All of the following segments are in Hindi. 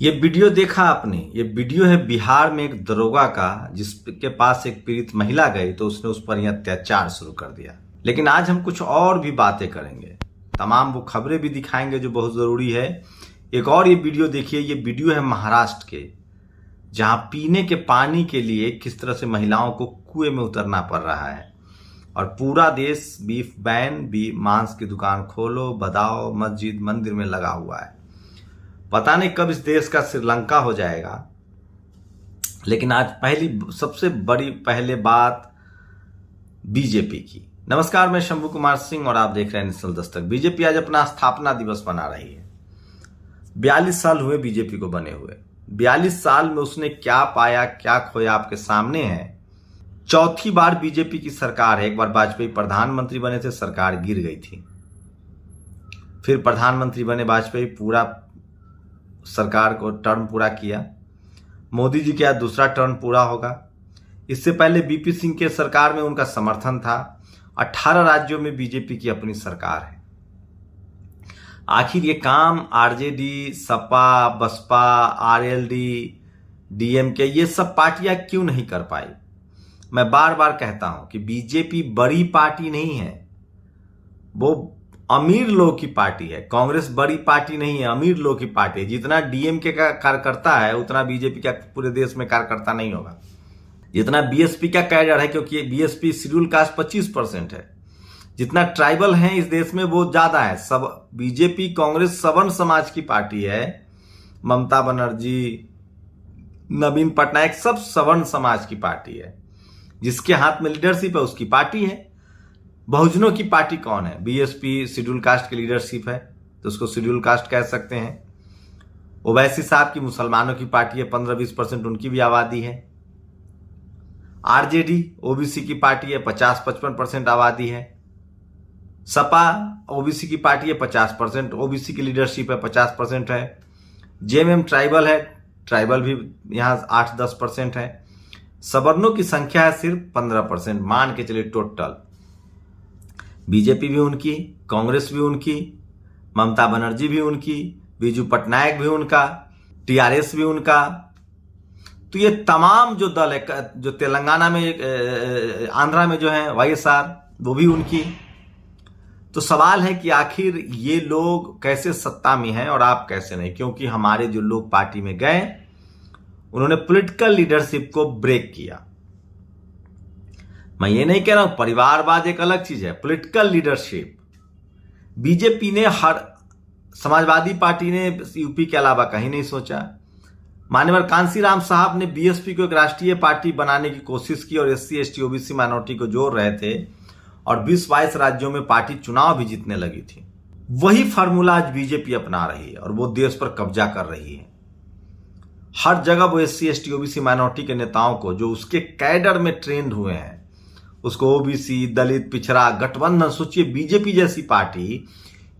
ये वीडियो देखा आपने? ये वीडियो है बिहार में एक दरोगा का, जिसके पास एक पीड़ित महिला गई तो उसने उस पर ही अत्याचार शुरू कर दिया। लेकिन आज हम कुछ और भी बातें करेंगे, तमाम वो खबरें भी दिखाएंगे जो बहुत जरूरी है। एक और ये वीडियो देखिए, ये वीडियो है महाराष्ट्र के, जहां पीने के पानी के लिए किस तरह से महिलाओं को कुएं में उतरना पड़ रहा है। और पूरा देश बीफ बैन, मांस की दुकान खोलो, बदाओ, मस्जिद मंदिर में लगा हुआ है। पता नहीं कब इस देश का श्रीलंका हो जाएगा। लेकिन आज सबसे बड़ी पहले बात बीजेपी की। नमस्कार, मैं शंभू कुमार सिंह और आप देख रहे हैं नेशनल दस्तक। बीजेपी आज अपना स्थापना दिवस मना रही है। 42 साल हुए बीजेपी को बने हुए। 42 साल में उसने क्या पाया क्या खोया आपके सामने है। चौथी बार बीजेपी की सरकार है। एक बार वाजपेयी प्रधानमंत्री बने थे, सरकार गिर गई थी। फिर प्रधानमंत्री बने वाजपेयी, पूरा सरकार को टर्म पूरा किया। मोदी जी का दूसरा टर्म पूरा होगा। इससे पहले बीपी सिंह के सरकार में उनका समर्थन था। 18 राज्यों में बीजेपी की अपनी सरकार है। आखिर ये काम आरजेडी, सपा, बसपा, आरएलडी, डीएमके, ये सब पार्टियां क्यों नहीं कर पाई? मैं बार बार कहता हूं कि बीजेपी बड़ी पार्टी नहीं है, वो अमीर लोग की पार्टी है। कांग्रेस बड़ी पार्टी नहीं है, अमीर लोग की पार्टी है। जितना डीएमके का कार्यकर्ता है उतना बीजेपी का पूरे देश में कार्यकर्ता नहीं होगा। जितना बीएसपी का कैडर है, क्योंकि बीएसपी शेड्यूल कास्ट 25% है। जितना ट्राइबल है इस देश में वो ज्यादा है। सब बीजेपी, कांग्रेस सवर्ण समाज की पार्टी है। ममता बनर्जी, नवीन पटनायक, सब सवर्ण समाज की पार्टी है। जिसके हाथ में लीडरशिप है उसकी पार्टी है। बहुजनों की पार्टी कौन है? बीएसपी शेड्यूल कास्ट की लीडरशिप है तो उसको शेड्यूल कास्ट कह सकते हैं। ओवैसी साहब की मुसलमानों की पार्टी है, 15-20% उनकी भी आबादी है। आरजेडी ओबीसी की पार्टी है, 50-55% आबादी है। सपा ओबीसी की पार्टी है, 50% ओबीसी की लीडरशिप है, 50% है। जेएमएम ट्राइबल है, ट्राइबल भी यहां 8-10% है। सवर्णों की संख्या है सिर्फ 15%, मान के चलिए टोटल। बीजेपी भी उनकी, कांग्रेस भी उनकी, ममता बनर्जी भी उनकी, बीजू पटनायक भी उनका, टीआरएस भी उनका। तो ये तमाम जो दल है, जो तेलंगाना में, आंध्रा में जो है वाईएसआर, वो भी उनकी। तो सवाल है कि आखिर ये लोग कैसे सत्ता में हैं और आप कैसे नहीं? क्योंकि हमारे जो लोग पार्टी में गए उन्होंने पॉलिटिकल लीडरशिप को ब्रेक किया। मैं ये नहीं कह रहा हूं, परिवारवाद एक अलग चीज है, पॉलिटिकल लीडरशिप। बीजेपी ने, हर समाजवादी पार्टी ने यूपी के अलावा कहीं नहीं सोचा। मान्यवर कांसीराम साहब ने बीएसपी को एक राष्ट्रीय पार्टी बनाने की कोशिश की और एससी, एसटी, ओबीसी माइनॉरिटी को जोड़ रहे थे और 20-22 राज्यों में पार्टी चुनाव भी जीतने लगी थी। वही फार्मूला आज बीजेपी अपना रही है और वो देश पर कब्जा कर रही है। हर जगह वो एससी, एसटी, ओबीसी माइनॉरिटी के नेताओं को, जो उसके कैडर में ट्रेंड हुए हैं, उसको ओबीसी, दलित, पिछड़ा, गठबंधन। सोचिए, बीजेपी जैसी पार्टी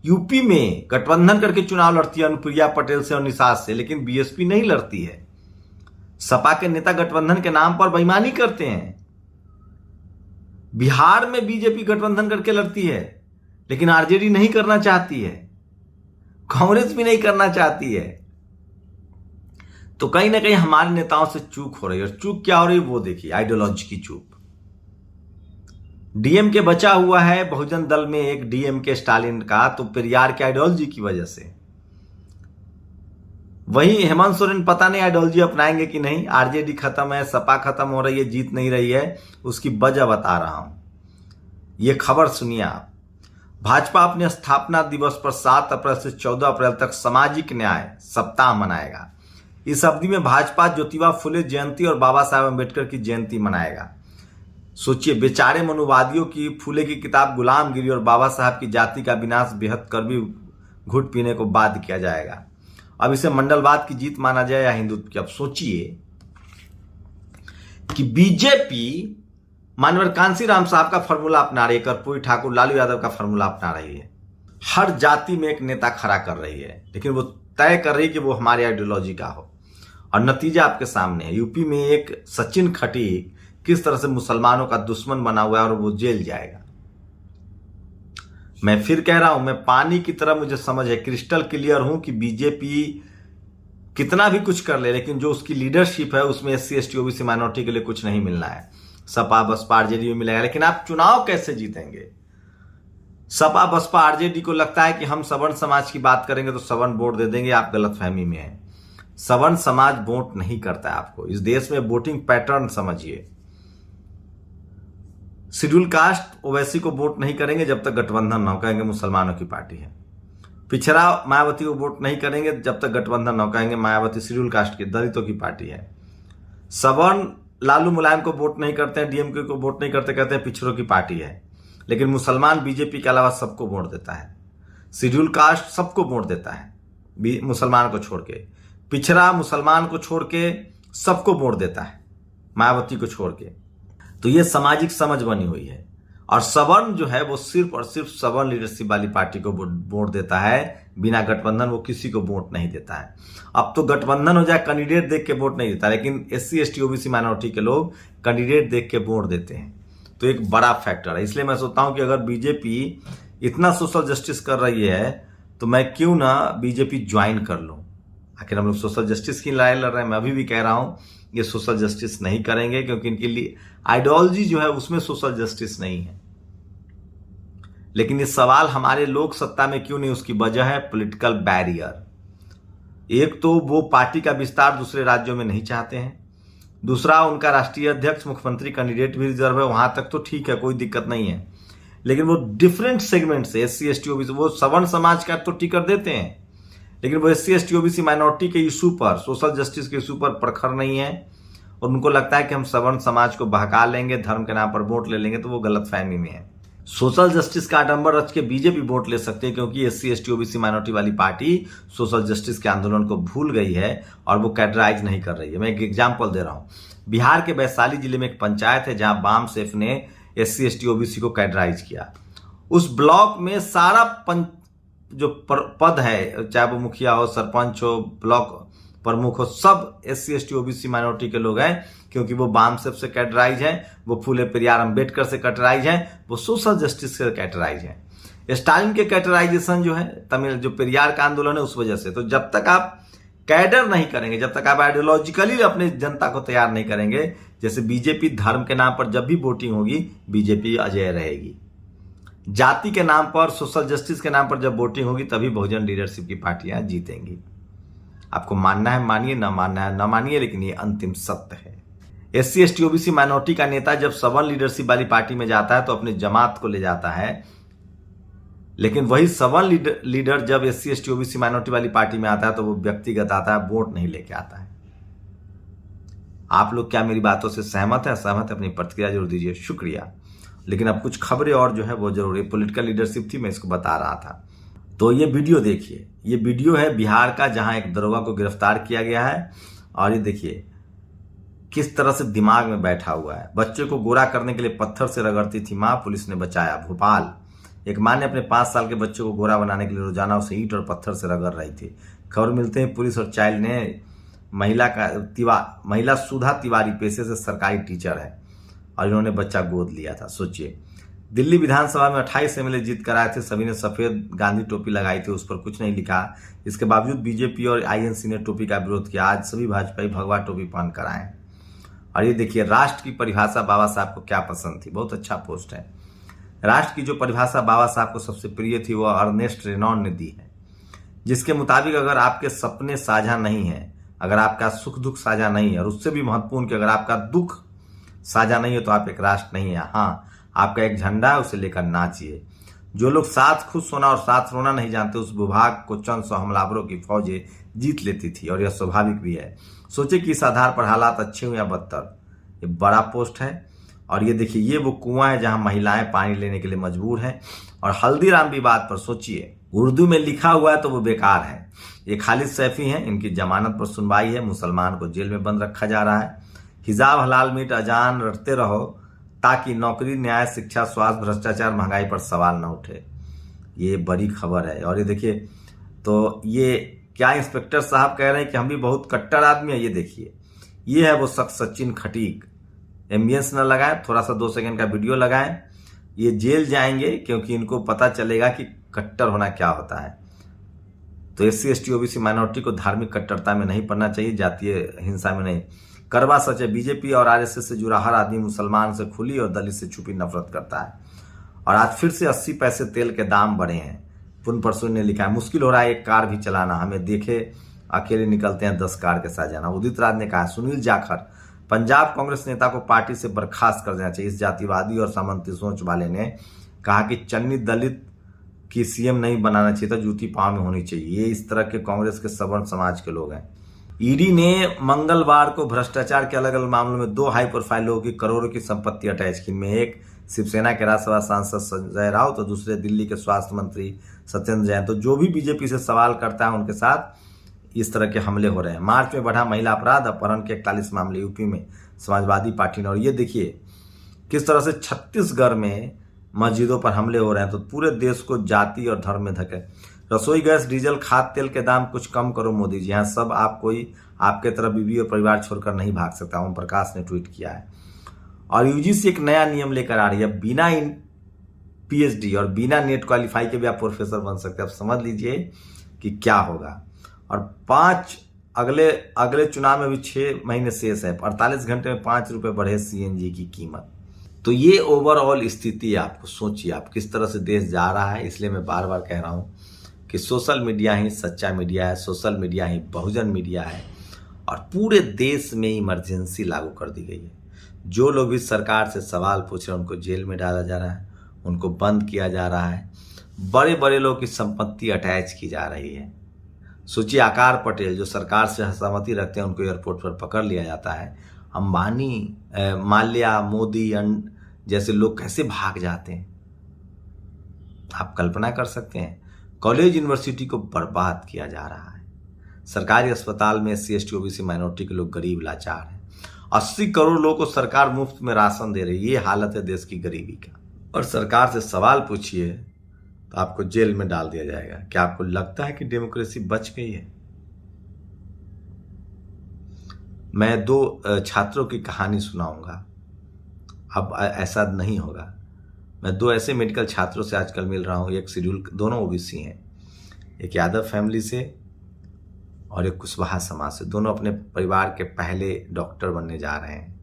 यूपी में गठबंधन करके चुनाव लड़ती है अनुप्रिया पटेल से और निषाद से, लेकिन बीएसपी नहीं लड़ती है। सपा के नेता गठबंधन के नाम पर बेईमानी करते हैं। बिहार में बीजेपी गठबंधन करके लड़ती है, लेकिन आरजेडी नहीं करना चाहती है, कांग्रेस भी नहीं करना चाहती है। तो कहीं ना कहीं हमारे नेताओं से चूक हो रही है। और चूक क्या हो रही है वो देखिए, आइडियोलॉजी की चूक। डीएमके बचा हुआ है बहुजन दल में एक डीएमके स्टालिन का, तो पेरियार के आइडियोलॉजी की वजह से। वहीं हेमंत सोरेन पता नहीं आइडियोलॉजी अपनाएंगे कि नहीं। आरजेडी खत्म है, सपा खत्म हो रही है, जीत नहीं रही है, उसकी वजह बता रहा हूं। यह खबर सुनिए आप। भाजपा अपने स्थापना दिवस पर 7 अप्रैल से 14 अप्रैल तक सामाजिक न्याय सप्ताह मनाएगा। इस अवधि में भाजपा ज्योतिबा फुले जयंती और बाबा साहेब अम्बेडकर की जयंती मनाएगा। सोचिए, बेचारे मनुवादियों की फूले की किताब गुलामगिरी और बाबा साहब की जाति का विनाश बेहद कर भी घुट पीने को बाध्य किया जाएगा। अब इसे मंडलवाद की जीत माना जाए या हिंदुत्व की? अब सोचिए कि बीजेपी मानवर कांसीराम साहब का फॉर्मूला अपना रही है, कर्पूरी ठाकुर, लालू यादव का फॉर्मूला अपना रही है। हर जाति में एक नेता खड़ा कर रही है, लेकिन वो तय कर रही है कि वो हमारी आइडियोलॉजी का हो। और नतीजा आपके सामने है। यूपी में एक सचिन खटीक किस तरह से मुसलमानों का दुश्मन बना हुआ है और वो जेल जाएगा। मैं फिर कह रहा हूं, मैं पानी की तरह मुझे समझ है, क्रिस्टल क्लियर हूं कि बीजेपी कितना भी कुछ कर ले, लेकिन जो उसकी लीडरशिप है उसमें SC ST OBC माइनॉरिटी के लिए कुछ नहीं मिलना है। सपा बसपा आरजेडी में मिलेगा, लेकिन आप चुनाव कैसे जीतेंगे? सपा बसपा आरजेडी को लगता है कि हम सवर्ण समाज की बात करेंगे तो सवर्ण वोट दे देंगे। आप गलतफहमी में हैं। सवर्ण समाज वोट नहीं करता है आपको। इस देश में वोटिंग पैटर्न समझिए। शेड्यूल कास्ट ओवैसी को वोट नहीं करेंगे जब तक गठबंधन न हो, कहेंगे मुसलमानों की पार्टी है। पिछड़ा मायावती को वोट नहीं करेंगे जब तक गठबंधन न हो, कहेंगे मायावती शेड्यूल कास्ट की, दलितों की पार्टी है। सवर्ण लालू मुलायम को वोट नहीं करते हैं, डीएमके को वोट नहीं करते, कहते हैं पिछड़ों की पार्टी है। लेकिन मुसलमान बीजेपी के अलावा सबको वोट देता है। शेड्यूल कास्ट सबको वोट देता है मुसलमान को छोड़ के। पिछड़ा मुसलमान को छोड़ के सबको वोट देता है, मायावती को छोड़ के। तो ये सामाजिक समझ बनी हुई है। और सवर्ण जो है वो सिर्फ और सिर्फ सवर्ण लीडरशिप वाली पार्टी को वोट देता है, बिना गठबंधन वो किसी को वोट नहीं देता है। अब तो गठबंधन हो जाए, कैंडिडेट देख के वोट नहीं देता, लेकिन SC ST OBC माइनॉरिटी के लोग कैंडिडेट देख के वोट देते हैं। तो एक बड़ा फैक्टर है। इसलिए मैं सोचता हूं कि अगर बीजेपी इतना सोशल जस्टिस कर रही है तो मैं क्यों ना बीजेपी ज्वाइन कर लूं। आखिर हम लोग सोशल जस्टिस की लड़ाई लड़ रहे हैं। मैं अभी भी कह रहा हूं ये सोशल जस्टिस नहीं करेंगे, क्योंकि इनके लिए आइडियोलॉजी जो है उसमें सोशल जस्टिस नहीं है। लेकिन ये सवाल हमारे लोक सत्ता में क्यों नहीं, उसकी वजह है पॉलिटिकल बैरियर। एक तो वो पार्टी का विस्तार दूसरे राज्यों में नहीं चाहते हैं, दूसरा उनका राष्ट्रीय अध्यक्ष मुख्यमंत्री कैंडिडेट भी रिजर्व है, वहां तक तो ठीक है, कोई दिक्कत नहीं है। लेकिन वो डिफरेंट सेगमेंट से SC ST OBC, वो सवर्ण समाज का तो टिकट देते हैं, लेकिन वो SC ST OBC माइनॉरिटी के इशू पर, सोशल जस्टिस के इशू पर प्रखर नहीं है। और उनको लगता है कि हम सवर्ण समाज को बहका लेंगे, धर्म के नाम पर वोट ले लेंगे, तो वो गलतफहमी में है। सोशल जस्टिस का आडंबर रच के बीजेपी वोट ले सकते हैं, क्योंकि SC ST OBC माइनॉरिटी वाली पार्टी सोशल जस्टिस के आंदोलन को भूल गई है और वो कैडराइज नहीं कर रही है। मैं एक एग्जाम्पल दे रहा हूं। बिहार के वैशाली जिले में एक पंचायत है जहां बाम सेफ ने SC ST OBC को कैडराइज किया। उस ब्लॉक में सारा जो पद है, चाहे वो मुखिया हो, सरपंच हो, ब्लॉक प्रमुख हो, सब SC ST OBC माइनॉरिटी के लोग हैं, क्योंकि वो बाम सेफ से कैटराइज है, वो फूले पेरियार अम्बेडकर से कैटराइज है, वो सोशल जस्टिस से कैटराइज है। स्टालिन के कैटराइजेशन जो है तमिल जो पेरियार का आंदोलन है उस वजह से। तो जब तक आप कैडर नहीं करेंगे, जब तक आप आइडियोलॉजिकली अपने जनता को तैयार नहीं करेंगे, जैसे बीजेपी धर्म के नाम पर जब भी वोटिंग होगी बीजेपी अजय रहेगी, जाति के नाम पर, सोशल जस्टिस के नाम पर जब वोटिंग होगी तभी बहुजन लीडरशिप की पार्टियां जीतेंगी। आपको मानना है मानिए, ना मानना है ना मानिए, लेकिन ये अंतिम सत्य है। SC ST OBC माइनॉरिटी का नेता जब सवर्ण लीडरशिप वाली पार्टी में जाता है तो अपनी जमात को ले जाता है, लेकिन वही सवर्ण लीडर जब SC ST OBC माइनॉरिटी वाली पार्टी में आता है तो वो व्यक्तिगत आता है, वोट नहीं लेके आता है। आप लोग क्या मेरी बातों से सहमत है? सहमत है अपनी प्रतिक्रिया जरूर दीजिए, शुक्रिया। लेकिन अब कुछ खबरें और जो है वो जरूरी, पॉलिटिकल लीडरशिप थी, मैं इसको बता रहा था। तो ये वीडियो देखिए, ये वीडियो है बिहार का जहां एक दरोगा को गिरफ्तार किया गया है। और ये देखिए किस तरह से दिमाग में बैठा हुआ है। बच्चे को गोरा करने के लिए पत्थर से रगड़ती थी मां, पुलिस ने बचाया। भोपाल एक मां ने अपने 5 साल के बच्चे को गोरा बनाने के लिए रोजाना उसे ईंट और पत्थर से रगड़ रही थी। खबर मिलते हैं पुलिस और चाइल्ड ने महिला सुधा तिवारी पेशे से सरकारी टीचर है और इन्होंने बच्चा गोद लिया था। सोचिए, दिल्ली विधानसभा में 28 MLA जीत कर आए थे, सभी ने सफेद गांधी टोपी लगाई थी, उस पर कुछ नहीं लिखा। इसके बावजूद बीजेपी और INC ने टोपी का विरोध किया। आज सभी भाजपाई भगवा टोपी पहन कर आए। और ये देखिए, राष्ट्र की परिभाषा बाबा साहब को क्या पसंद थी, बहुत अच्छा पोस्ट है। राष्ट्र की जो परिभाषा बाबा साहब को सबसे प्रिय थी वो अर्नेस्ट रेनॉन ने दी है, जिसके मुताबिक अगर आपके सपने साझा नहीं है, अगर आपका सुख दुख साझा नहीं है, और उससे भी महत्वपूर्ण कि अगर आपका दुख साझा नहीं है तो आप एक राष्ट्र नहीं है। हाँ, आपका एक झंडा है, उसे लेकर नाचिए। जो लोग साथ खुश होना और साथ रोना नहीं जानते, उस विभाग को चंद 100 हमलावरों की फौजें जीत लेती थी, और यह स्वाभाविक भी है। सोचे कि इस आधार पर हालात अच्छे हुए या बदतर। ये बड़ा पोस्ट है। और ये देखिए, ये वो कुआं है जहां महिलाएं पानी लेने के लिए मजबूर हैं। और हल्दीराम विवाद पर सोचिए, उर्दू में लिखा हुआ है तो वो बेकार है। ये खालिद सैफी हैं, इनकी जमानत पर सुनवाई है, मुसलमान को जेल में बंद रखा जा रहा है। हिजाब हलाल मीट अजान रटते रहो ताकि नौकरी, न्याय, शिक्षा, स्वास्थ्य, भ्रष्टाचार, महंगाई पर सवाल न उठे। ये बड़ी खबर है। और ये देखिए, तो ये क्या इंस्पेक्टर साहब कह रहे हैं कि हम भी बहुत कट्टर आदमी है। ये देखिए, ये है वो शख्स सचिन खटीक। एम्बियंस न लगाएं, थोड़ा सा 2 सेकंड का वीडियो लगाएं। ये जेल जाएंगे क्योंकि इनको पता चलेगा कि कट्टर होना क्या होता है। तो SC ST OBC माइनॉरिटी को धार्मिक कट्टरता में नहीं पड़ना चाहिए, जातीय हिंसा में नहीं। करवा सच है, बीजेपी और RSS से जुड़ा हर आदमी मुसलमान से खुली और दलित से छुपी नफरत करता है। और आज फिर से 80 पैसे तेल के दाम बढ़े हैं। पुन परसों ने लिखा है, मुश्किल हो रहा है एक कार भी चलाना, हमें देखे अकेले निकलते हैं 10 कार के साथ जाना। उदित राज ने कहा, सुनील जाखड़, पंजाब कांग्रेस नेता को पार्टी से बर्खास्त कर देना चाहिए। इस जातिवादी और सामंती सोच वाले ने कहा कि चन्नी दलित की CM नहीं बनाना चाहिए था, जूती पांव में होनी चाहिए। ये इस तरह के कांग्रेस के सवर्ण समाज के लोग हैं। ईडी ने मंगलवार को भ्रष्टाचार के अलग अलग मामलों में 2 हाई प्रोफाइल लोगों की करोड़ों की संपत्ति अटैच की। इनमें एक शिवसेना के राज्यसभा सांसद संजय राउत तो दूसरे दिल्ली के स्वास्थ्य मंत्री सत्येंद्र जैन। तो जो भी बीजेपी से सवाल करता है उनके साथ इस तरह के हमले हो रहे हैं। मार्च में बढ़ा महिला अपराध, अपहरण के 41 मामले यूपी में समाजवादी पार्टी ने। और ये देखिए किस तरह से छत्तीसगढ़ में मस्जिदों पर हमले हो रहे हैं। तो पूरे देश को जाति और धर्म में धके। रसोई गैस, डीजल, खाद तेल के दाम कुछ कम करो मोदी जी। यहाँ सब आप कोई आपके तरफ बीवी और परिवार छोड़कर नहीं भाग सकता, ओम प्रकाश ने ट्वीट किया है। और UGC एक नया नियम लेकर आ रही है, बिना PhD और बिना नेट क्वालिफाई के भी आप प्रोफेसर बन सकते हैं। आप समझ लीजिए कि क्या होगा। और 5 अगले चुनाव में भी 6 महीने शेष है। 48 घंटे में 5 रुपए बढ़े CNG की कीमत। तो ये ओवरऑल स्थिति है। आपको सोचिए आप किस तरह से देश जा रहा है। इसलिए मैं बार बार कह रहा हूं कि सोशल मीडिया ही सच्चा मीडिया है, सोशल मीडिया ही बहुजन मीडिया है। और पूरे देश में इमरजेंसी लागू कर दी गई है। जो लोग भी सरकार से सवाल पूछ रहे हैं उनको जेल में डाला जा रहा है, उनको बंद किया जा रहा है। बड़े बड़े लोगों की संपत्ति अटैच की जा रही है। सोचिए, आकार पटेल जो सरकार से सहमति रखते हैं उनको एयरपोर्ट पर पकड़ लिया जाता है। अंबानी, माल्या, मोदी जैसे लोग कैसे भाग जाते हैं, आप कल्पना कर सकते हैं। कॉलेज यूनिवर्सिटी को बर्बाद किया जा रहा है। सरकारी अस्पताल में SC ST OBC माइनॉरिटी के लोग गरीब लाचार हैं। 80 करोड़ लोगों को सरकार मुफ्त में राशन दे रही है। ये हालत है देश की गरीबी का। और सरकार से सवाल पूछिए तो आपको जेल में डाल दिया जाएगा। क्या आपको लगता है कि डेमोक्रेसी बच गई है? मैं 2 छात्रों की कहानी सुनाऊंगा। अब ऐसा नहीं होगा। मैं 2 ऐसे मेडिकल छात्रों से आजकल मिल रहा हूं। एक शेड्यूल, दोनों OBC हैं, एक यादव फैमिली से और एक कुशवाहा समाज से। दोनों अपने परिवार के पहले डॉक्टर बनने जा रहे हैं।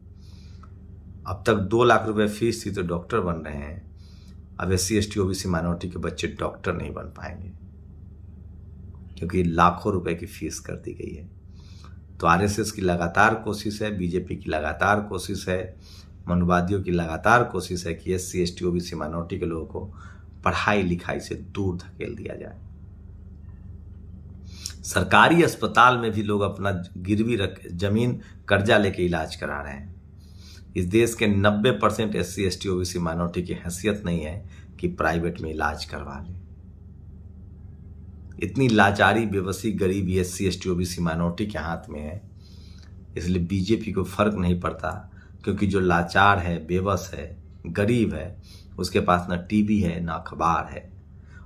अब तक 2 लाख रुपए फीस थी तो डॉक्टर बन रहे हैं। अब SC ST OBC माइनॉरिटी के बच्चे डॉक्टर नहीं बन पाएंगे क्योंकि लाखों रुपए की फीस कर दी गई है। तो RSS की लगातार कोशिश है, बीजेपी की लगातार कोशिश है, मनुवादियों की लगातार कोशिश है कि SC ST OBC माइनॉरिटी के लोगों को पढ़ाई लिखाई से दूर धकेल दिया जाए। सरकारी अस्पताल में भी लोग अपना गिरवी रख जमीन कर्जा लेके इलाज करा रहे हैं। इस देश के 90% SC ST OBC माइनॉरिटी की हैसियत नहीं है कि प्राइवेट में इलाज करवा ले। इतनी लाचारी, बेबसी, गरीबी SC ST OBC माइनॉरिटी के हाथ में है। इसलिए बीजेपी को फर्क नहीं पड़ता क्योंकि जो लाचार है, बेबस है, गरीब है, उसके पास न टीवी है न अखबार है।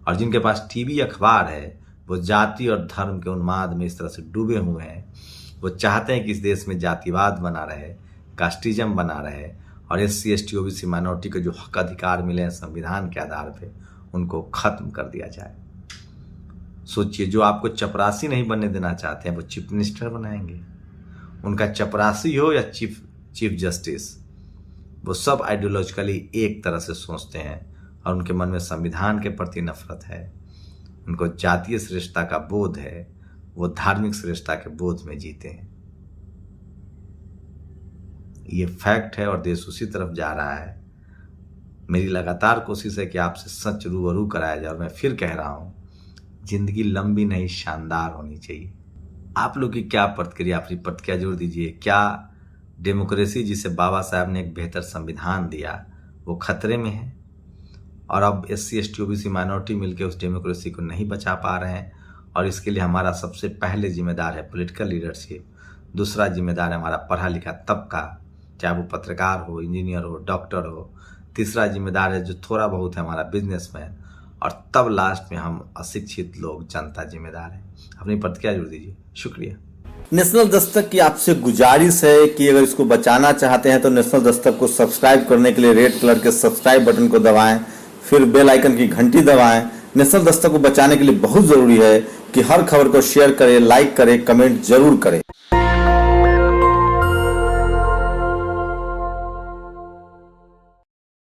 और जिनके पास टीवी अखबार है वो जाति और धर्म के उन्माद में इस तरह से डूबे हुए हैं। वो चाहते हैं कि इस देश में जातिवाद बना रहे, कास्टिज्म बना रहे और SC ST OBC माइनॉरिटी को जो हक अधिकार मिले हैं संविधान के आधार पे उनको खत्म कर दिया जाए। सोचिए, जो आपको चपरासी नहीं बनने देना चाहते हैं वो चीफ मिनिस्टर बनाएंगे। उनका चपरासी हो या चीफ जस्टिस, वो सब आइडियोलॉजिकली एक तरह से सोचते हैं और उनके मन में संविधान के प्रति नफरत है, उनको जातीय श्रेष्ठता का बोध है, वो धार्मिक श्रेष्ठता के बोध में जीते हैं। ये फैक्ट है और देश उसी तरफ जा रहा है। मेरी लगातार कोशिश है कि आपसे सच रूबरू कराया जाए और मैं फिर कह रहा हूं, जिंदगी लंबी नहीं शानदार होनी चाहिए। आप लोग की क्या प्रतिक्रिया, अपनी प्रतिक्रिया जरूर दीजिए। क्या डेमोक्रेसी जिसे बाबा साहब ने एक बेहतर संविधान दिया वो खतरे में है? और अब SC ST OBC माइनॉरिटी मिलकर उस डेमोक्रेसी को नहीं बचा पा रहे हैं और इसके लिए हमारा सबसे पहले जिम्मेदार है पॉलिटिकल लीडरशिप। दूसरा जिम्मेदार है हमारा पढ़ा लिखा तबका, चाहे वो पत्रकार हो, इंजीनियर हो, डॉक्टर हो। तीसरा जिम्मेदार है जो थोड़ा बहुत है हमारा बिजनेसमैन। और तब लास्ट में हम अशिक्षित लोग, जनता जिम्मेदार है। अपनी प्रतिक्रिया जरूर दीजिए। शुक्रिया। नेशनल दस्तक की आपसे गुजारिश है कि अगर इसको बचाना चाहते हैं तो नेशनल दस्तक को सब्सक्राइब करने के लिए रेड कलर के सब्सक्राइब बटन को दबाएं, फिर बेल आइकन की घंटी दबाएं नेशनल दस्तक को बचाने के लिए बहुत जरूरी है कि हर खबर को शेयर करें, लाइक करें, कमेंट जरूर करें।